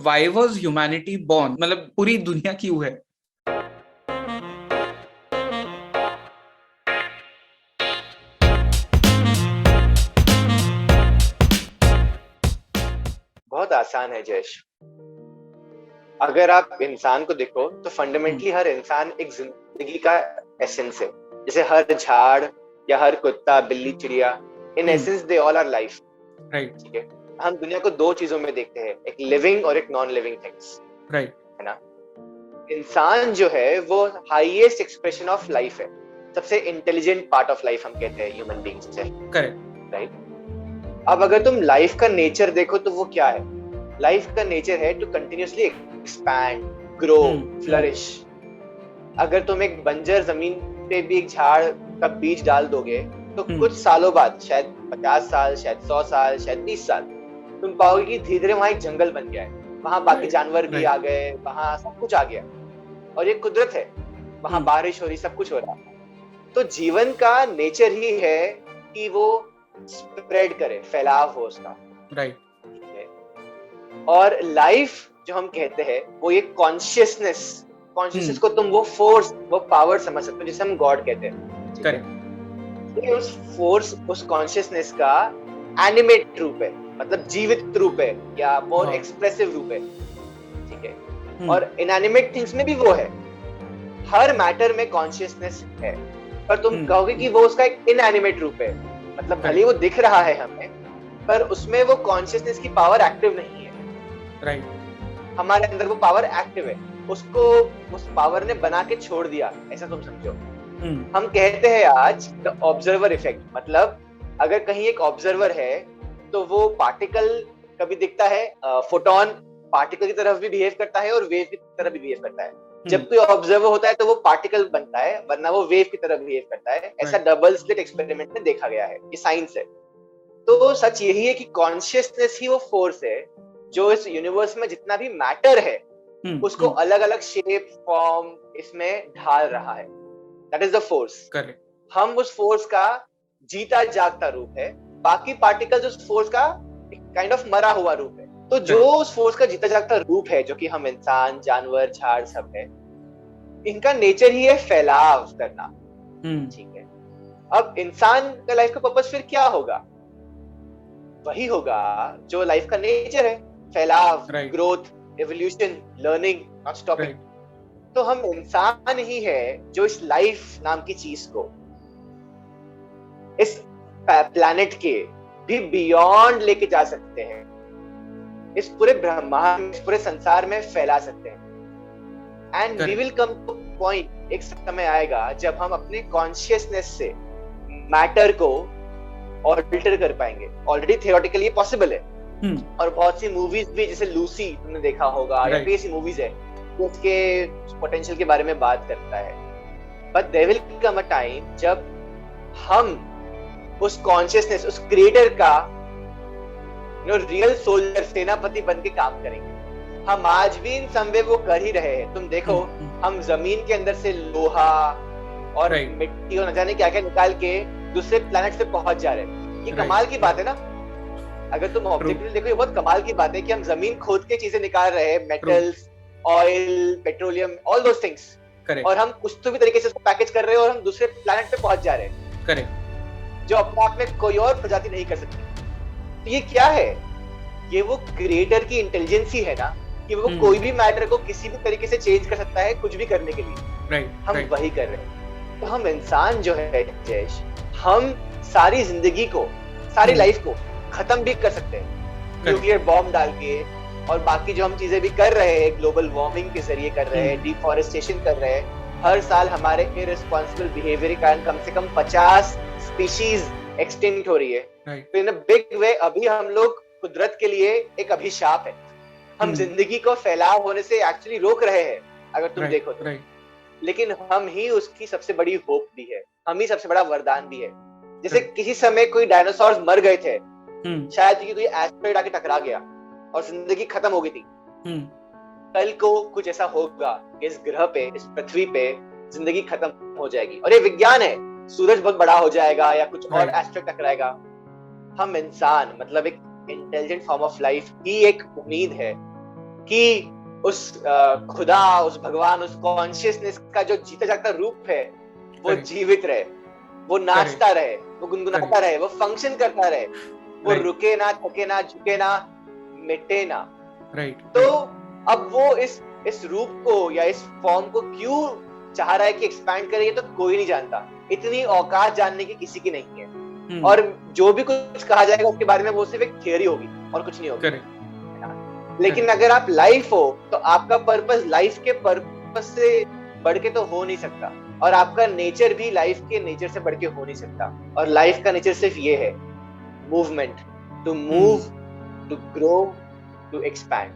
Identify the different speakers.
Speaker 1: Why was humanity born? मतलब पूरी दुनिया क्यों है?
Speaker 2: बहुत आसान है जयेश। अगर आप इंसान को देखो तो फंडामेंटली हर इंसान एक जिंदगी का एसेंस है। जैसे हर झाड़ या हर कुत्ता बिल्ली चिड़िया, in essence they all our life.
Speaker 1: Right.
Speaker 2: ठीक है, हम दुनिया को दो चीजों में देखते हैं, एक लिविंग और एक नॉन लिविंग थिंग्स।
Speaker 1: राइट।
Speaker 2: है ना। इंसान जो है वो हाईएस्ट एक्सप्रेशन ऑफ लाइफ है, सबसे इंटेलिजेंट पार्ट ऑफ लाइफ हम कहते हैं ह्यूमन बीइंग्स है।
Speaker 1: करेक्ट।
Speaker 2: राइट। अब अगर तुम लाइफ का नेचर देखो तो वो क्या है? लाइफ का नेचर है to continuously expand, grow, flourish. अगर तुम एक बंजर जमीन पे भी एक झाड़ का बीज डाल दोगे तो कुछ सालों बाद, शायद 50 साल, शायद 100 साल, शायद 20 साल, तुम पाओगे कि धीरे धीरे वहां एक जंगल बन गया है, वहां बाकी जानवर भी आ गए, वहां सब कुछ आ गया और ये कुदरत है, वहां बारिश हो रही, सब कुछ हो रहा। तो जीवन का नेचर ही है कि वो स्प्रेड करे, फैलाव हो उसका।
Speaker 1: राइट।
Speaker 2: और लाइफ जो हम कहते हैं वो ये कॉन्शियसनेस को तुम वो फोर्स, वो पावर समझ सकते हो जिसे हम गॉड कहते हैं। करेक्ट। ये उस फोर्स, उस कॉन्शियसनेस का एनिमेट रूप है, मतलब जीवित रूप है या मोर एक्सप्रेसिव रूप है। ठीक है। और इनएनिमेट थिंग्स में भी वो है, हर मैटर में कॉन्शियसनेस है, पर तुम कहोगे कि वो उसका एक इनएनिमेट रूप है, मतलब भले वो दिख रहा है हमें पर उसमें वो कॉन्शियसनेस की पावर एक्टिव नहीं है।
Speaker 1: राइट।
Speaker 2: हमारे अंदर वो पावर एक्टिव है, उसको उस पावर ने बना के छोड़ दिया, ऐसा तुम समझो। हम कहते हैं आज द ऑब्जर्वर इफेक्ट, मतलब अगर कहीं एक ऑब्जर्वर है तो वो पार्टिकल कभी दिखता है, फोटोन पार्टिकल की तरफ भी बिहेव करता है और वेव की तरफ भी बिहेव करता है। जब कोई ऑब्जर्वर होता है तो वो पार्टिकल बनता है, वरना वो वेव की तरफ बिहेव करता है। ऐसा डबल स्लिट एक्सपेरिमेंट में देखा गया है, ये साइंस है। तो सच यही है कि कॉन्शियसनेस ही वो फोर्स है जो इस यूनिवर्स में जितना भी मैटर है उसको अलग अलग शेप, फॉर्म इसमें ढाल रहा है। That is the force. हम उस फोर्स का जीता जागता रूप है, बाकी पार्टिकल्स उस फोर्स का काइंड ऑफ मरा हुआ रूप है। तो जो उस फोर्स का जीता जागता रूप है, जो कि हम इंसान, जानवर, झाड़ सब है, इनका नेचर ही है फैलाव करना। ठीक है। अब इंसान का लाइफ का पर्पस फिर क्या होगा? वही होगा जो लाइफ का नेचर है, फैलाव, growth, evolution, learning, not stopping. तो हम इंसान ही है जो इस लाइफ नाम की चीज को इस प्लैनेट के भी बियॉन्ड लेके जा सकते हैं, इस पूरे ब्रह्मांड, इस पूरे संसार में फैला सकते हैं। And we will come to point, एक समय आएगा जब हम अपने कॉन्शियसनेस से मैटर को ऑल्टर कर पाएंगे। ऑलरेडी थियोरेटिकली ये पॉसिबल है। और बहुत सी मूवीज भी, जैसे लूसी तुमने देखा होगा, या कई सी मूवीज है उसके पोटेंशियल के बारे में बात करता है। But there will come a time जब हम उस कॉन्शियसनेस, उस क्रिएटर का रियल सोल्जर, सेनापति बन के काम करेंगे। हम आज भी इन समवे वो कर ही रहे हैं। तुम देखो, हम जमीन के अंदर से लोहा और मिट्टी और न जाने क्या क्या निकाल के दूसरे प्लैनेट पे पहुंच जा रहे हैं। ये कमाल की बात है ना। अगर तुम ऑब्जेक्टिवली देखो, ये बहुत कमाल की बात है कि हम जमीन खोद के चीजें निकाल रहे हैं, metals, oil, petroleum, all those things, और हम कुछ तो भी तरीके से उसको पैकेज कर रहे हैं और हम दूसरे प्लैनेट पे पहुंच जा रहे हैं। करेक्ट। जो अपने आप में कोई और प्रजाति नहीं कर सकती। तो ये क्या है? ये वो क्रिएटर की इंटेलिजेंस ही है ना, कि वो कोई भी मैटर को किसी भी तरीके से चेंज कर सकता है, कुछ भी करने के लिए। हम वही कर रहे हैं। तो हम इंसान जो है जयेश, हम सारी जिंदगी को, सारी लाइफ को खत्म भी कर सकते हैं न्यूक्लियर बॉम्ब डाल के, और बाकी जो हम चीजें भी कर रहे हैं, ग्लोबल वार्मिंग के जरिए कर रहे हैं, डिफॉरेस्टेशन कर रहे हैं। हर साल हमारे इररिस्पांसिबल बिहेवियर के कारण कम से कम 50 स्पीशीज एक्सटिंक्ट हो रही है। तो इन अ बिग वे अभी हम लोग कुदरत के लिए एक अभिशाप है। हम जिंदगी को फैलाव होने से एक्चुअली रोक रहे हैं, अगर तुम देखो तो। लेकिन हम ही उसकी सबसे बड़ी होप भी है, हम ही सबसे बड़ा वरदान भी है। जैसे किसी समय कोई डायनासोर्स मर गए थे, शायद कोई एस्टेरॉइड आके टकरा गया और जिंदगी खत्म हो गई थी। कल को कुछ ऐसा होगा, इस ग्रह पे, इस पृथ्वी पे जिंदगी खत्म हो जाएगी, और ये विज्ञान है। सूरज बहुत बड़ा हो जाएगा या कुछ और एस्टेरॉइड टकराएगा। हम इंसान, मतलब एक इंटेलिजेंट फॉर्म ऑफ लाइफ ही एक उम्मीद है कि उस खुदा, उस भगवान, उस कॉन्शियसनेस का जो जीता जागता रूप है वो जीवित रहे, वो नाचता रहे, वो गुनगुनाता रहे, वो फंक्शन करता रहे, वो रुके ना, थके ना, झुके ना, मिटे ना। तो अब वो इस रूप को या इस फॉर्म को क्यों चाह रहा है कि एक्सपैंड करे, ये तो कोई नहीं जानता। इतनी औकात जानने की किसी की नहीं है। और जो भी कुछ कहा जाएगा उसके बारे में वो सिर्फ एक थियरी होगी और कुछ नहीं होगी। लेकिन अगर आप लाइफ हो तो आपका पर्पस लाइफ के पर्पस से बढ़ के तो हो नहीं सकता, और आपका नेचर भी लाइफ के नेचर से बढ़ के हो नहीं सकता। और लाइफ का नेचर सिर्फ ये है, movement, to move, to grow, to expand.